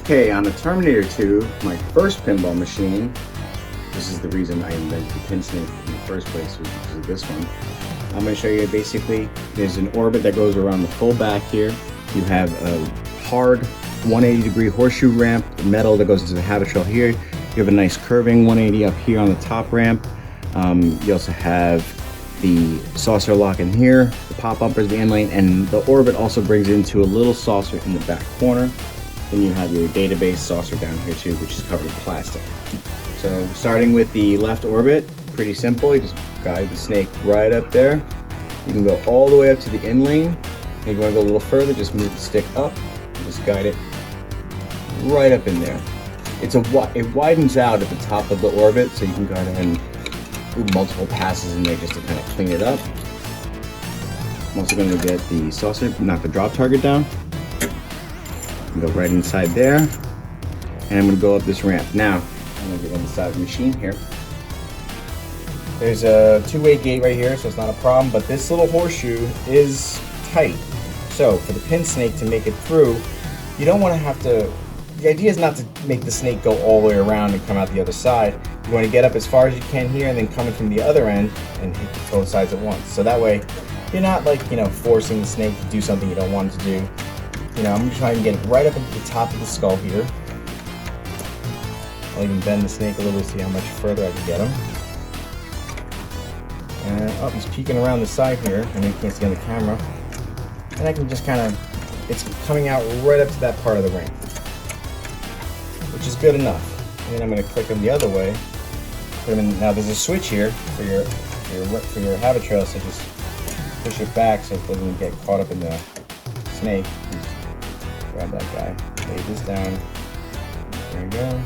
Okay, on the Terminator 2, my first pinball machine, this is the reason I invented the PinSnake in the first place, was because of this one. I'm going to show you basically, there's an orbit that goes around the full back here. You have a hard 180-degree horseshoe ramp, metal that goes into the habit trail here. You have a nice curving 180 up here on the top ramp. You also have the saucer lock in here, the pop bumpers, the inlane, and the orbit also brings into a little saucer in the back corner. Then you have your database saucer down here too, which is covered with plastic. So starting with the left orbit, pretty simple. You just guide the snake right up there. You can go all the way up to the inlane. If you want to go a little further, just move the stick up and just guide it right up in there. It widens out at the top of the orbit, so you can go ahead and do multiple passes in there just to kind of clean it up. I'm also going to get the saucer, knock the drop target down. Go right inside there, and I'm going to go up this ramp. Now, I'm going to get on the side of the machine here. There's a two-way gate right here, so it's not a problem, but this little horseshoe is tight. So, for the PinSnake to make it through, you don't want to have to, the idea is not to make the snake go all the way around and come out the other side. You want to get up as far as you can here, and then come in from the other end and hit both sides at once. So that way, you're not forcing the snake to do something you don't want it to do. I'm going to try and get it right up into the top of the skull here. I'll even bend the snake a little to see how much further I can get him. And he's peeking around the side here. I know you can't see on the camera. And I can just it's coming out right up to that part of the ramp, which is good enough. And then I'm going to click him the other way. Put him in. Now there's a switch here for your habit trail, so just push it back so it doesn't get caught up in the snake. Grab that guy, lay this down, there you go.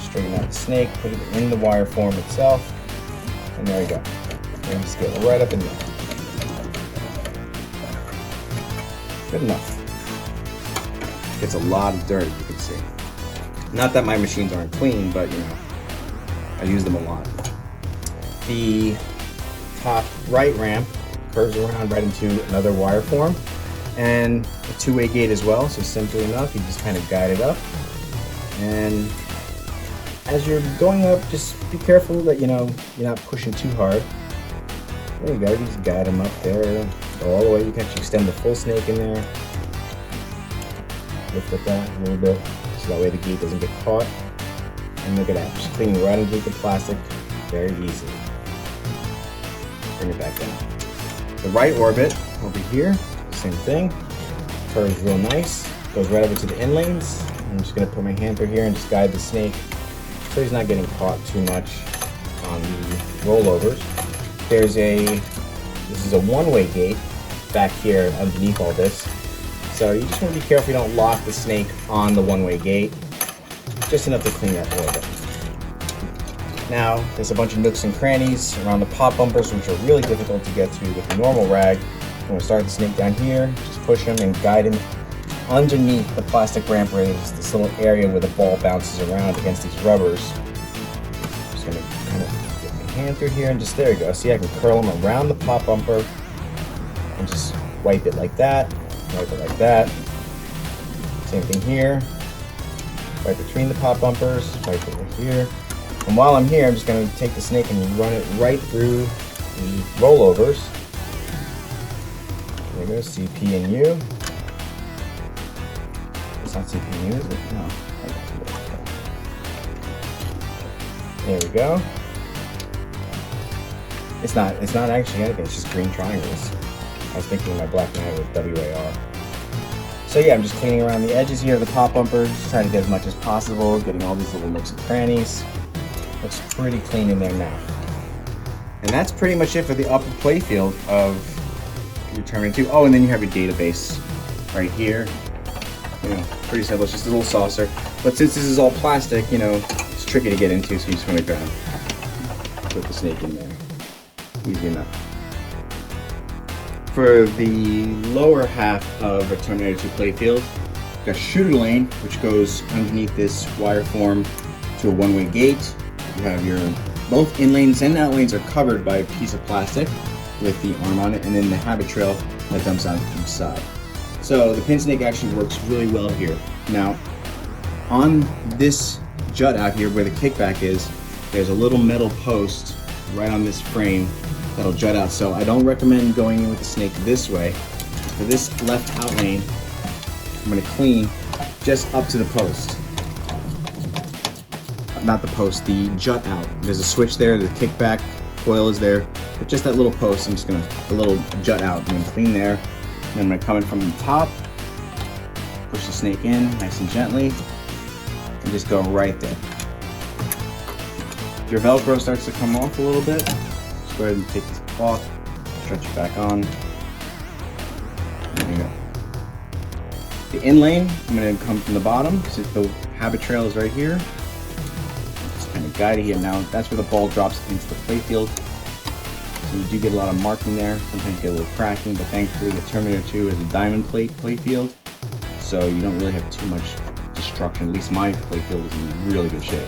Straighten out the snake, put it in the wire form itself, and there you go. And just get right up in there. Good enough. Gets a lot of dirt, you can see. Not that my machines aren't clean, but I use them a lot. The top right ramp curves around right into another wire form, and a two-way gate as well, so simply enough, you just kind of guide it up. And as you're going up, just be careful that you're not pushing too hard. There you go, you just guide them up there, go all the way. You can actually extend the full snake in there. Lift up that a little bit, so that way the gate doesn't get caught. And look at that, just cleaning right underneath the plastic very easily. Bring it back down. The right orbit over here, same thing, curves real nice, goes right over to the inlanes. I'm just going to put my hand through here and just guide the snake so he's not getting caught too much on the rollovers. This is a one-way gate back here underneath all this, so you just want to be careful you don't lock the snake on the one-way gate, just enough to clean that orbit. Now, there's a bunch of nooks and crannies around the pop bumpers, which are really difficult to get to with the normal rag. I'm going to start the snake down here, just push him and guide him underneath the plastic ramp where there's this little area where the ball bounces around against these rubbers. Just going to kind of get my hand through here and just, there you go. See, I can curl him around the pop bumper and just wipe it like that, wipe it like that. Same thing here. Right between the pop bumpers, wipe it right here. And while I'm here, I'm just going to take the snake and run it right through the rollovers. There we go, CP and U. It's not CP and U, is it? No. There we go. It's not actually anything, it's just green triangles. I was thinking my black and white with WAR. So yeah, I'm just cleaning around the edges here of the pop bumpers, trying to get as much as possible, getting all these little nooks and crannies. Looks pretty clean in there now. And that's pretty much it for the upper playfield of your Terminator 2. Oh, and then you have your database right here. Pretty simple. It's just a little saucer. But since this is all plastic, it's tricky to get into, so you just want to kind of put the snake in there. Easy enough. For the lower half of a Terminator 2 playfield, you've got shooter lane, which goes underneath this wire form to a one-way gate. You have both inlanes and outlanes are covered by a piece of plastic with the arm on it, and then the habit trail that dumps out each side. So the PinSnake actually works really well here. Now, on this jut out here where the kickback is, there's a little metal post right on this frame that'll jut out. So I don't recommend going in with the snake this way. For this left out lane, I'm gonna clean just up to the post. Not the post, the jut out. There's a switch there, the kickback coil is there, but just that little post, I'm just gonna, a little jut out. I'm gonna clean there, and then I'm gonna come in from the top, push the snake in nice and gently, and just go right there. If your Velcro starts to come off a little bit, just go ahead and take this off, stretch it back on. There you go. The in lane, I'm gonna come from the bottom, since the habit trail is right here. Just kind of guide it here. Now, that's where the ball drops into the playfield. So you do get a lot of marking there. Sometimes you get a little cracking, but thankfully the Terminator 2 is a diamond plate playfield, so you don't really have too much destruction. At least my playfield is in really good shape.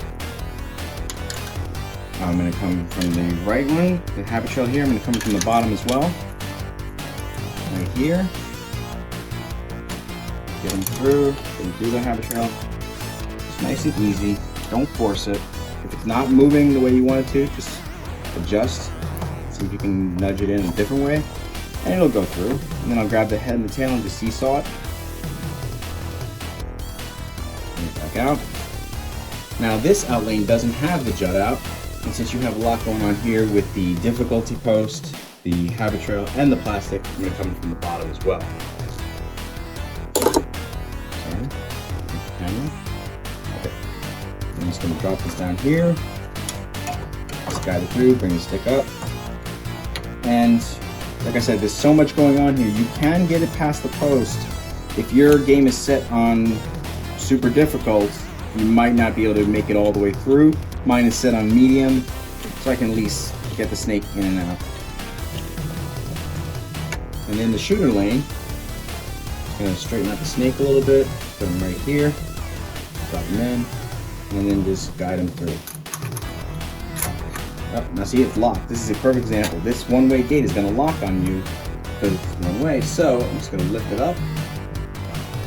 I'm going to come from the right one, the habit trail here. I'm going to come from the bottom as well. Right here. Get them through the habit trail. It's nice and easy. Don't force it. If it's not moving the way you want it to, just adjust. See if you can nudge it in a different way, and it'll go through. And then I'll grab the head and the tail and just seesaw it. Bring it back out. Now this out lane doesn't have the jut out, and since you have a lot going on here with the difficulty post, the habit trail, and the plastic, I'm going to come from the bottom as well. Okay. I'm just going to drop this down here. Just guide it through, bring the stick up. And like I said, there's so much going on here. You can get it past the post. If your game is set on super difficult, you might not be able to make it all the way through. Mine is set on medium, so I can at least get the snake in and out. And then the shooter lane, just gonna straighten out the snake a little bit, put him right here, drop him in, and then just guide him through. Oh, now see, it's locked. This is a perfect example. This one-way gate is going to lock on you because it's one way. So I'm just going to lift it up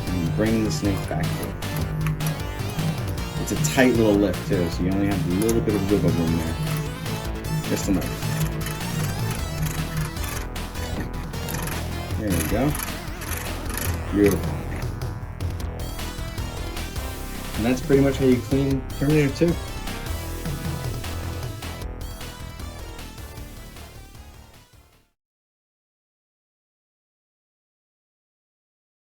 and bring the snake back through. It's a tight little lift too, so you only have a little bit of wiggle room there. Just enough. There you go. Beautiful. And that's pretty much how you clean Terminator 2.